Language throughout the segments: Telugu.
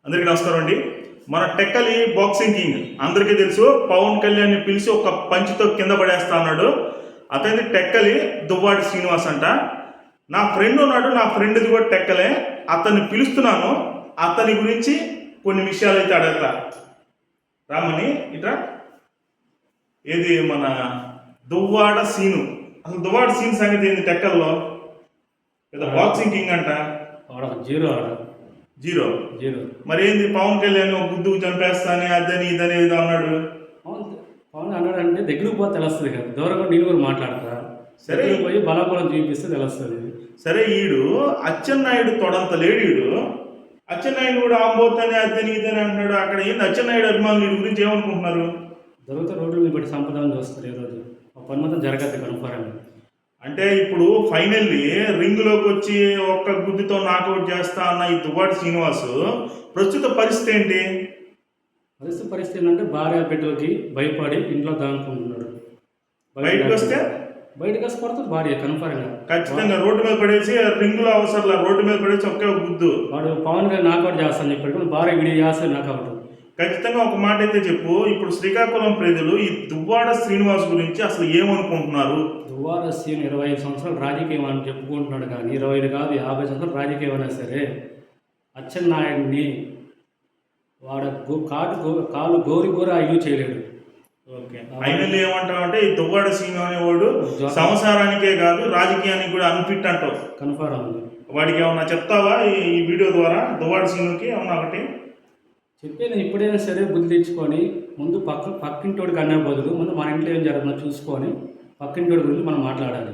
అందరికీ నమస్కారం అండి. మన టెక్కలి బాక్సింగ్ కింగ్ అందరికీ తెలుసు. పవన్ కళ్యాణ్ ని పిలిచి ఒక పంచితో కింద పడేస్తా అన్నాడు. అతని టెక్కలి దువ్వాడి శ్రీనివాస్ అంట. నా ఫ్రెండ్ ఉన్నాడు, నా ఫ్రెండ్ది కూడా టెక్కలే. అతన్ని పిలుస్తున్నాను, అతని గురించి కొన్ని విషయాలు అయితే అడగతా. రామని ఇట్రా. ఏది మన దువ్వాడ సీను. అసలు దువ్వాడ సీను సంగతి ఏంది టెక్కల్లో? బాక్సింగ్ కింగ్ అంట. జీరో మరి ఏంది పవన్ కళ్యాణ్ గుద్దుకు చంపేస్తానే అదని ఇదని ఏదో అన్నాడు. పవన్ అన్నాడు అంటే దగ్గరకు పోతే తెలుస్తుంది కదా, దూరంగా నేను కూడా మాట్లాడతా. సరే పోయి బలాబలం చూపిస్తే తెలుస్తుంది. సరే, ఈడు అచ్చెన్నాయుడు తొడంత లేడు. ఈడు అచ్చెన్నాయుడు కూడా ఆంబోతానే అదని ఇదని అంటున్నాడు. అక్కడ ఏంది అచ్చెన్నాయుడు అభిమానులు వీడి గురించి ఏమనుకుంటున్నారు? దొరికితే రోడ్ల మీద బట్టి సంపదాన్ని చూస్తారు. ఈ రోజు ఒక పని మాత్రం జరగద్దు కన్ఫర్మ్. అంటే ఇప్పుడు ఫైనల్లీ రింగ్లోకి వచ్చి ఒక్క గుద్దుతో నాకౌట్ చేస్తా అన్న ఈ దువ్వాడి శ్రీనివాస్ ప్రస్తుత పరిస్థితి ఏంటి? పరిస్థితి ఏంటంటే భార్య బిడ్డలకి భయపడి ఇంట్లో దానుకుంటున్నాడు. బయటకు వస్తే పడుతుంది భార్య కన్ఫర్మ్. ఖచ్చితంగా రోడ్డు మీద పడేసి రింగులో అవసరం రోడ్డు మీద పడేసి ఒకే గుద్దు. వాడు పవన్ గారు నాకౌట్ చేస్తాను చెప్పాడు, భార్య విడి చేస్తే నాకౌట్. ఖచ్చితంగా ఒక మాట అయితే చెప్పు. ఇప్పుడు శ్రీకాకుళం ప్రజలు ఈ దువ్వాడ శ్రీనివాస్ గురించి అసలు ఏమనుకుంటున్నారు? దువ్వాడ శ్రీను 25 సంవత్సరాలు రాజకీయం అని చెప్పుకుంటున్నాడు, కానీ 25 కాదు 50 సంవత్సరాలు రాజకీయం అయినా సరే అచ్చెన్నాయుడిని వాడ కాలు గోరి అయ్యూ చేయలేడు. ఓకే, ఫైనల్ ఏమంటావు అంటే ఈ దువ్వాడ శ్రీను అనేవాడు సంసారానికే కాదు రాజకీయానికి కూడా అన్ఫిట్ అంటావు. కన్ఫర్మ్. వాడికి ఏమన్నా చెప్తావా ఈ వీడియో ద్వారా? దువ్వాడ శ్రీనుకి ఏమన్నా ఒకటి చెప్పేది, ఇప్పుడైనా సరే బుద్ధి తెచ్చుకొని ముందు పక్కింటోడికి అనే బదులు ముందు మన ఇంట్లో ఏం జరుగుతుందో చూసుకొని పక్కింటోడి గురించి మనం మాట్లాడాలి.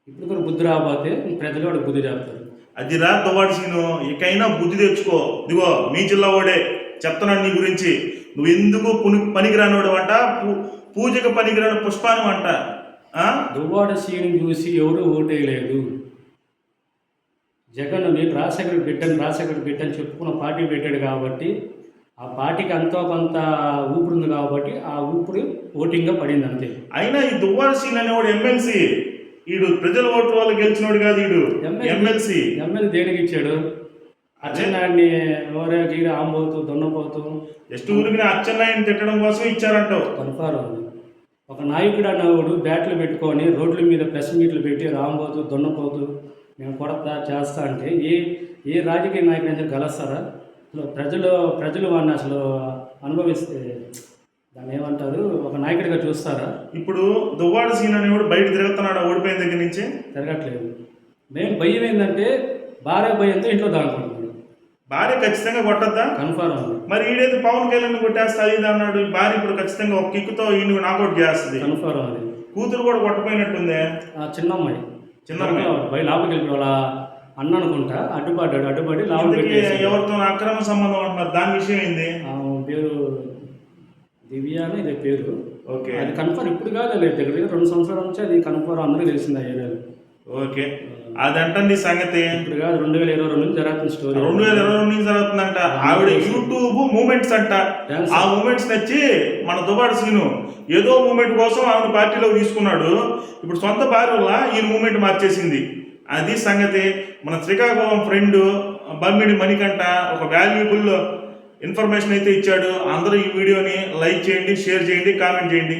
ఇప్పుడు కూడా బుద్ధి రాబోతే ప్రజలు వాడికి బుద్ధి చెప్తారు. అది రా దువ్వాడి శ్రీను, ఇకైనా బుద్ధి తెచ్చుకో. ఇదిగో మీ జిల్లా వాడే చెప్తున్నాడు నీ గురించి. నువ్వు ఎందుకు పనికిరానివాడు అంట, పూజకు పనికిరాని పుష్పాను అంట. దువ్వాడ శ్రీని చూసి ఎవరు ఓటేయలేదు. జగన్ని రాజశేఖర్ బిడ్డని చెప్పుకున్న పార్టీ పెట్టాడు కాబట్టి ఆ పార్టీకి అంతో కొంత ఊపిరి ఉంది కాబట్టి ఆ ఊపిరి ఓటింగ్గా పడింది అంతే. అయినా ఈ దువ్వాడ శ్రీను అనేవాడు ఎమ్మెల్సీ. ఈడు ప్రజల ఓట్ల వల్ల గెలిచినోడు కాదు. ఈడు ఎమ్మెల్సీ దేనికి ఇచ్చాడు? అచ్చెన్నాయుడిని ఎవరికి ఆంబోతూ దొన్నపోతూ జస్ట్ ఊరికి అచ్చెన్నాయుడిని తిట్టడం కోసం ఇచ్చారంటావు. కన్ఫర్మ్. ఒక నాయకుడు అన్నవాడు బ్యాట్లు పెట్టుకొని రోడ్ల మీద ప్రెస్ మీట్లు పెట్టి రాంబోతూ దొన్నపోతూ నేను కొడతా చేస్తా అంటే ఏ రాజకీయ నాయకుడు గెలుస్తారా? ప్రజలు వాడిని అసలు అనుభవిస్తే దాన్ని ఏమంటారు, ఒక నాయకుడిగా చూస్తారా? ఇప్పుడు దువ్వాడ సీన్ అనేవాడు బయట తిరుగుతున్నాడు ఓడిపోయిన దగ్గర నుంచి. తిరగట్లేదు. మెయిన్ భయం ఏంటంటే భార్య భయంతో ఇంట్లో దానుకుంటున్నాడు. భార్య ఖచ్చితంగా కొట్టద్దా? కన్ఫర్మ్. మరి ఈడైతే పవన్ కళ్యాణ్ కొట్టేస్తా ఇది అన్నాడు. భార్య ఇప్పుడు ఖచ్చితంగా ఒక కిక్కుతో ఈయన నాకౌట్ చేస్తుంది. కన్ఫర్మ్. అది కూతురు కూడా కొట్టపోయినట్టుంది. చిన్నమ్మాయి బయట లోపలికి వెళ్ళి వాళ్ళ అన్న అనుకుంటా అడ్డుపడి ఎవరితో అక్రమ సంబంధం అంటున్నారు. దాని విషయం ఏంది? పేరు దివ్య అని ఇదే పేరు. ఓకే, అది కన్ఫర్మ్. ఇప్పుడు కాదు, లేదు దగ్గర 2 సంవత్సరాల నుంచి అది కన్ఫర్మ్. అందరూ తెలిసింది ఆ ఏరియాలో. ఓకే, అదంటండి సంగతి. ఇప్పుడు కాదు, 2022 నుంచి జరుగుతున్న స్టోరీ. 2022 నుంచి జరుగుతుందంట. ఆవిడ యూట్యూబ్ మూమెంట్స్ అంట. ఆ మూమెంట్స్ నచ్చి మన దువ్వాడ సీను ఏదో మూమెంట్ కోసం ఆవిడ పార్టీలో తీసుకున్నాడు. ఇప్పుడు సొంత భార్య వల్ల ఈ మూమెంట్ మార్చేసింది. అది సంగతి. మన శ్రీకాకుళం ఫ్రెండ్ బమ్మిడి మణికంఠ ఒక వాల్యుబుల్ ఇన్ఫర్మేషన్ అయితే ఇచ్చాడు. అందరూ ఈ వీడియోని లైక్ చేయండి, షేర్ చేయండి, కామెంట్ చేయండి.